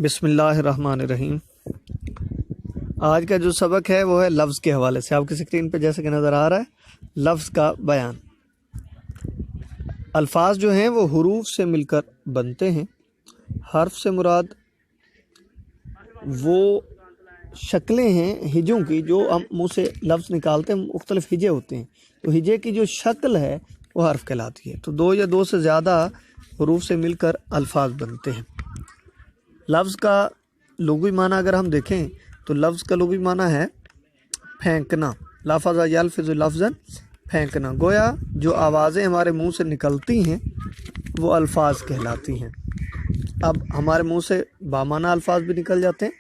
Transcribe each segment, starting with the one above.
بسم اللہ الرحمن الرحیم۔ آج کا جو سبق ہے وہ ہے لفظ کے حوالے سے۔ آپ کی اسکرین پہ جیسے کہ نظر آ رہا ہے لفظ کا بیان۔ الفاظ جو ہیں وہ حروف سے مل کر بنتے ہیں۔ حرف سے مراد وہ شکلیں ہیں ہجوں کی، جو ہم منہ سے لفظ نکالتے ہیں، مختلف ہجے ہوتے ہیں، تو ہجے کی جو شکل ہے وہ حرف کہلاتی ہے۔ تو دو یا دو سے زیادہ حروف سے مل کر الفاظ بنتے ہیں۔ لفظ کا لغوی معنی اگر ہم دیکھیں تو لفظ کا لغوی معنی ہے پھینکنا۔ لفظ یلفظ لفظا پھینکنا، گویا جو آوازیں ہمارے منہ سے نکلتی ہیں وہ الفاظ کہلاتی ہیں۔ اب ہمارے منہ سے بامعنی الفاظ بھی نکل جاتے ہیں،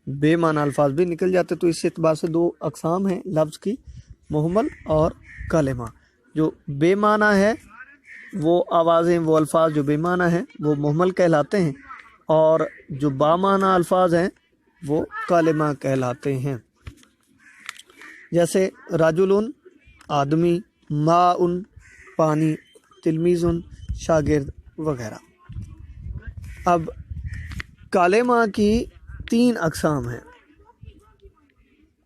بے معنی الفاظ بھی نکل جاتے ہیں، تو اس اعتبار سے دو اقسام ہیں لفظ کی، محمل اور کلمہ۔ جو بے معنی ہے وہ آوازیں، وہ الفاظ جو بے معنی ہیں وہ محمل کہلاتے ہیں، اور جو بامعنی الفاظ ہیں وہ کلمہ کہلاتے ہیں۔ جیسے رجل آدمی، ماء پانی، تلمیذ شاگرد وغیرہ۔ اب کلمہ کی تین اقسام ہیں۔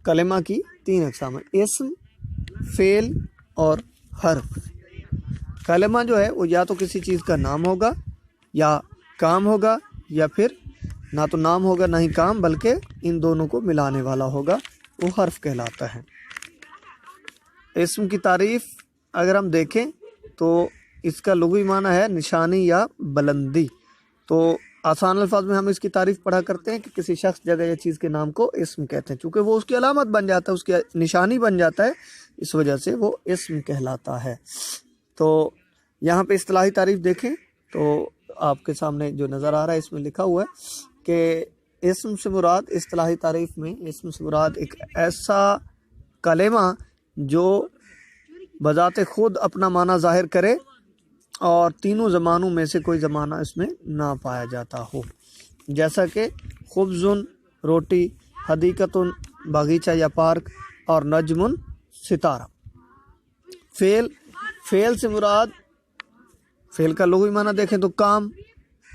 کلمہ کی تین اقسام ہیں، اسم، فعل اور حرف۔ کلمہ جو ہے وہ یا تو کسی چیز کا نام ہوگا یا کام ہوگا، یا پھر نہ تو نام ہوگا نہ ہی کام، بلکہ ان دونوں کو ملانے والا ہوگا، وہ حرف کہلاتا ہے۔ اسم کی تعریف اگر ہم دیکھیں تو اس کا لغوی معنی ہے نشانی یا بلندی۔ تو آسان الفاظ میں ہم اس کی تعریف پڑھا کرتے ہیں کہ کسی شخص، جگہ یا چیز کے نام کو اسم کہتے ہیں، چونکہ وہ اس کی علامت بن جاتا ہے، اس کی نشانی بن جاتا ہے، اس وجہ سے وہ اسم کہلاتا ہے۔ تو یہاں پہ اصطلاحی تعریف دیکھیں تو آپ کے سامنے جو نظر آ رہا ہے اس میں لکھا ہوا ہے کہ اسم سے مراد، اصطلاحی تعریف میں اسم سے مراد ایک ایسا کلمہ جو بذات خود اپنا معنی ظاہر کرے اور تینوں زمانوں میں سے کوئی زمانہ اس میں نہ پایا جاتا ہو، جیسا کہ خبز روٹی، حدیقۃ باغیچہ یا پارک، اور نجم ستارہ۔ فعل سے مراد، فعل کا لغوی معنی دیکھیں تو کام۔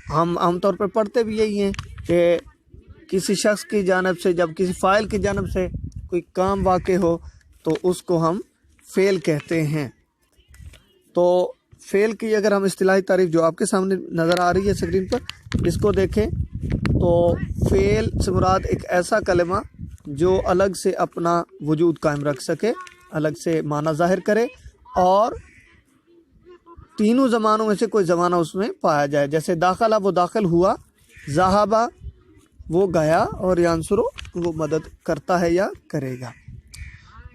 ہم عام طور پر پڑھتے بھی یہی ہیں کہ کسی شخص کی جانب سے، جب کسی فاعل کی جانب سے کوئی کام واقع ہو تو اس کو ہم فعل کہتے ہیں۔ تو فعل کی اگر ہم اصطلاحی تعریف جو آپ کے سامنے نظر آ رہی ہے اسکرین پر، اس کو دیکھیں تو فعل سے مراد ایک ایسا کلمہ جو الگ سے اپنا وجود قائم رکھ سکے، الگ سے معنی ظاہر کرے، اور تینوں زمانوں میں سے کوئی زمانہ اس میں پایا جائے۔ جیسے داخلہ وہ داخل ہوا، ذہبہ وہ گیا، اور ینصر وہ مدد کرتا ہے یا کرے گا۔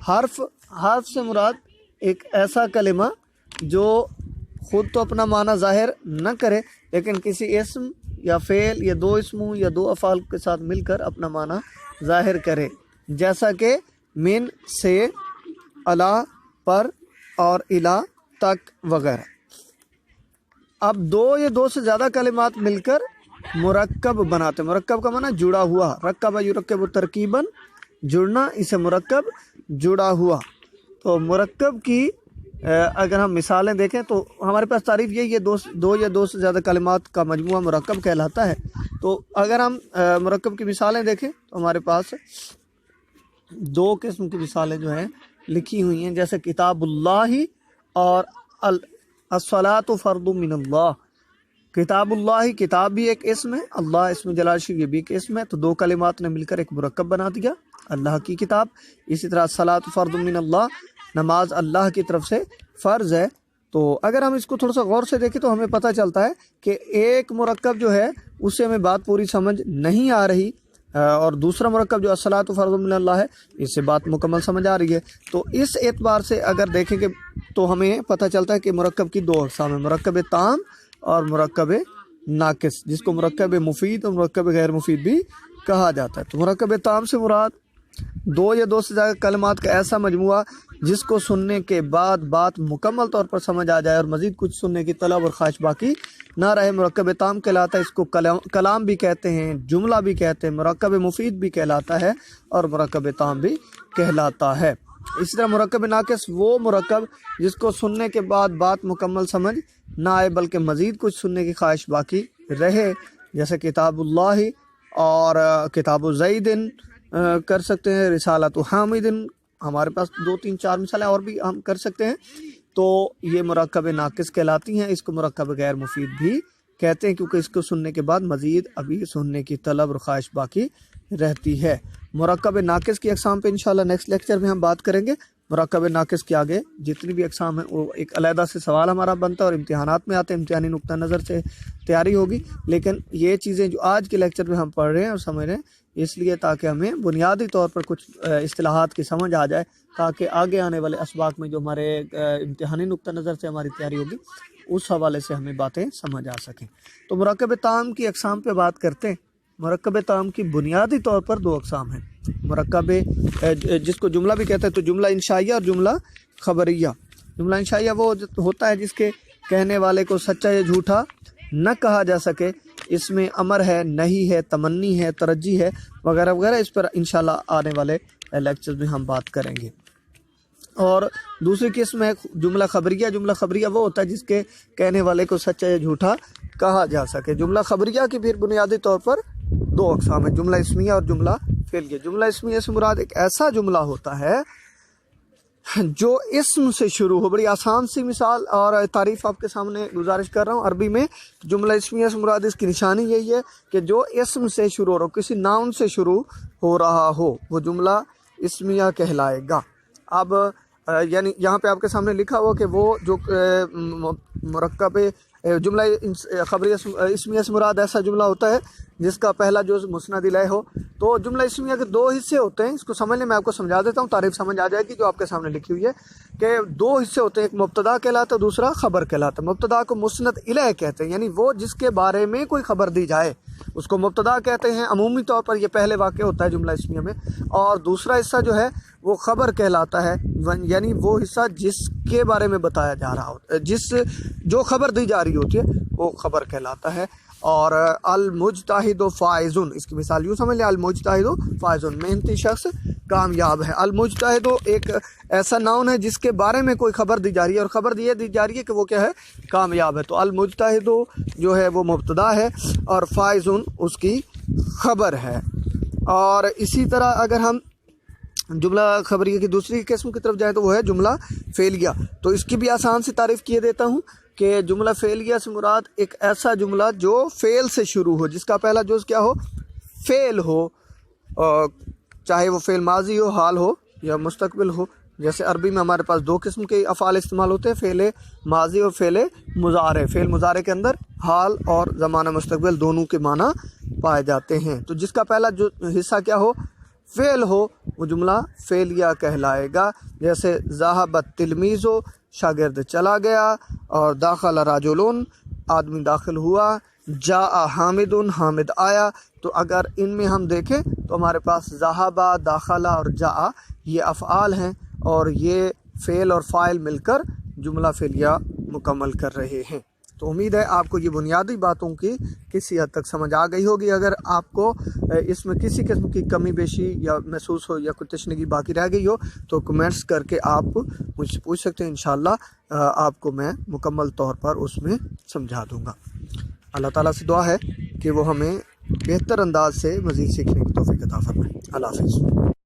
حرف سے مراد ایک ایسا کلمہ جو خود تو اپنا معنی ظاہر نہ کرے، لیکن کسی اسم یا فعل یا دو اسموں یا دو افعال کے ساتھ مل کر اپنا معنی ظاہر کرے، جیسا کہ من سے، الا پر، اور الا تک وغیرہ۔ اب دو یا دو سے زیادہ کلمات مل کر مرکب بناتے ہیں۔ مرکب کا معنی جڑا ہوا، رکب یرکب ترکیباً، جڑنا، اسے مرکب جڑا ہوا۔ تو مرکب کی اگر ہم مثالیں دیکھیں تو ہمارے پاس تعریف یہی ہے، دو یا دو سے زیادہ کلمات کا مجموعہ مرکب کہلاتا ہے۔ تو اگر ہم مرکب کی مثالیں دیکھیں تو ہمارے پاس دو قسم کی مثالیں جو ہیں لکھی ہوئی ہیں، جیسے کتاب اللہ اور الصلاۃ فرض من اللہ۔ کتاب اللہ، کتاب بھی ایک اسم ہے، اللہ اسم جلال شریف یہ بھی ایک اسم ہے، تو دو کلمات نے مل کر ایک مرکب بنا دیا، اللہ کی کتاب۔ اسی طرح الصلاۃ فرض من اللہ، نماز اللہ کی طرف سے فرض ہے۔ تو اگر ہم اس کو تھوڑا سا غور سے دیکھیں تو ہمیں پتہ چلتا ہے کہ ایک مرکب جو ہے اس سے ہمیں بات پوری سمجھ نہیں آ رہی، اور دوسرا مرکب جو الصلاۃ فرض من اللہ ہے، اس سے بات مکمل سمجھ آ رہی ہے۔ تو اس اعتبار سے اگر دیکھیں کہ تو ہمیں پتہ چلتا ہے کہ مرکب کی دو اقسام ہیں، مرکب تام اور مرکب ناقص، جس کو مرکب مفید اور مرکب غیر مفید بھی کہا جاتا ہے۔ تو مرکب تام سے مراد دو یا دو سے زیادہ کلمات کا ایسا مجموعہ جس کو سننے کے بعد بات مکمل طور پر سمجھ آ جائے اور مزید کچھ سننے کی طلب اور خواہش باقی نہ رہے، مرکب تام کہلاتا ہے۔ اس کو کلام بھی کہتے ہیں، جملہ بھی کہتے ہیں، مرکب مفید بھی کہلاتا ہے، اور مرکب تام بھی کہلاتا ہے۔ اسی طرح مرکب ناقص وہ مرکب جس کو سننے کے بعد بات مکمل سمجھ نہ آئے بلکہ مزید کچھ سننے کی خواہش باقی رہے، جیسے کتاب اللہ اور کتاب زیدن کر سکتے ہیں، رسالۃ حامدن، ہمارے پاس 2 3 4 مثالیں اور بھی ہم کر سکتے ہیں۔ تو یہ مرکب ناقص کہلاتی ہیں، اس کو مرکب غیر مفید بھی کہتے ہیں، کیونکہ اس کو سننے کے بعد مزید ابھی سننے کی طلب اور خواہش باقی رہتی ہے۔ مرکب ناقص کی اقسام پہ انشاءاللہ نیکسٹ لیکچر میں ہم بات کریں گے۔ مرکب ناقص کے آگے جتنی بھی اقسام ہیں وہ ایک علیحدہ سے سوال ہمارا بنتا ہے اور امتحانات میں آتے ہیں، امتحانی نقطہ نظر سے تیاری ہوگی، لیکن یہ چیزیں جو آج کے لیکچر میں ہم پڑھ رہے ہیں اور سمجھ رہے ہیں اس لیے تاکہ ہمیں بنیادی طور پر کچھ اصطلاحات کی سمجھ آ جائے، تاکہ آگے آنے والے اسباق میں جو ہمارے امتحانی نقطہ نظر سے ہماری تیاری ہوگی اس حوالے سے ہمیں باتیں سمجھ آ سکیں۔ تو مرکب تام کی اقسام پہ بات کرتے ہیں۔ مرکب تام کی بنیادی طور پر 2 اقسام ہیں۔ مرکب جس کو جملہ بھی کہتے ہیں، تو جملہ انشائیہ اور جملہ خبریہ۔ جملہ انشائیہ وہ ہوتا ہے جس کے کہنے والے کو سچا یا جھوٹا نہ کہا جا سکے، اس میں امر ہے، نہیں ہے، تمنی ہے، ترجی ہے وغیرہ وغیرہ، اس پر انشاءاللہ آنے والے لیکچر میں ہم بات کریں گے۔ اور دوسری قسم ہے جملہ خبریہ۔ جملہ خبریہ وہ ہوتا ہے جس کے کہنے والے کو سچا یا جھوٹا کہا جا سکے۔ جملہ خبریہ کی پھر بنیادی طور پر 2 اقسام ہیں، جملہ اسمیہ اور جملہ فعلیہ۔ جملہ اسمیہ سے مراد ایک ایسا جملہ ہوتا ہے جو اسم سے شروع ہو۔ بڑی آسان سی مثال اور تعریف آپ کے سامنے گزارش کر رہا ہوں عربی میں۔ جملہ اسمیہ سے مراد اس کی نشانی یہی ہے کہ جو اسم سے شروع ہو رہا ہو، کسی ناؤن سے شروع ہو رہا ہو، وہ جملہ اسمیہ کہلائے گا۔ اب یعنی یہاں پہ آپ کے سامنے لکھا ہوا کہ وہ جو مرکب جملہ خبریہ اسمیہ سے مراد ایسا جملہ ہوتا ہے جس کا پہلا جز مسند الیہ ہو۔ تو جملہ اسمیہ کے 2 حصے ہوتے ہیں، اس کو سمجھنے میں آپ کو سمجھا دیتا ہوں، تعریف سمجھ آ جائے گی جو آپ کے سامنے لکھی ہوئی ہے کہ 2 حصے ہوتے ہیں، ایک مبتدا کہلاتا ہے، دوسرا خبر کہلاتا ہے۔ مبتدا کو مسند الیہ کہتے ہیں، یعنی وہ جس کے بارے میں کوئی خبر دی جائے اس کو مبتدا کہتے ہیں۔ عمومی طور پر یہ پہلے واقع ہوتا ہے جملہ اسمیہ میں، اور دوسرا حصہ جو ہے وہ خبر کہلاتا ہے، یعنی وہ حصہ جس کے بارے میں بتایا جا رہا ہوتا ہے، جو خبر دی جا رہی ہوتی ہے وہ خبر کہلاتا ہے۔ اور المجتہد فائز، اس کی مثال یوں سمجھ لیں، المجتہد فائز، محنتی شخص کامیاب ہے۔ المجتہد ایک ایسا ناؤن ہے جس کے بارے میں کوئی خبر دی جا رہی ہے، اور خبر یہ دی جا رہی ہے کہ وہ کیا ہے، کامیاب ہے۔ تو المجتہد جو ہے وہ مبتدا ہے اور فائز اس کی خبر ہے۔ اور اسی طرح اگر ہم جملہ خبریہ کی دوسری قسم کی طرف جائیں تو وہ ہے جملہ فعلیہ۔ تو اس کی بھی آسان سی تعریف کیے دیتا ہوں کہ جملہ فعلیہ سے مراد ایک ایسا جملہ جو فعل سے شروع ہو، جس کا پہلا جز کیا ہو، فعل ہو، چاہے وہ فعل ماضی ہو، حال ہو یا مستقبل ہو۔ جیسے عربی میں ہمارے پاس 2 قسم کے افعال استعمال ہوتے ہیں، فعل ماضی اور فعل مضارع۔ فعل مضارع کے اندر حال اور زمانہ مستقبل دونوں کے معنی پائے جاتے ہیں۔ تو جس کا پہلا جو حصہ کیا ہو، فعل ہو، وہ جملہ فعلیہ کہلائے گا۔ جیسے ذهب التلمیذ، شاگرد چلا گیا، اور داخل رجل، آدمی داخل ہوا، جاء حامد، حامد آیا۔ تو اگر ان میں ہم دیکھیں تو ہمارے پاس ذهب، داخلہ اور جاء یہ افعال ہیں، اور یہ فعل اور فاعل مل کر جملہ فعلیہ مکمل کر رہے ہیں۔ تو امید ہے آپ کو یہ بنیادی باتوں کی کسی حد تک سمجھ آ گئی ہوگی۔ اگر آپ کو اس میں کسی قسم کی کمی بیشی یا محسوس ہو یا کوئی تشنگی باقی رہ گئی ہو تو کمنٹس کر کے آپ مجھ سے پوچھ سکتے ہیں، انشاءاللہ آپ کو میں مکمل طور پر اس میں سمجھا دوں گا۔ اللہ تعالیٰ سے دعا ہے کہ وہ ہمیں بہتر انداز سے مزید سیکھنے کی توفیق عطا فرمائے۔ اللہ حافظ۔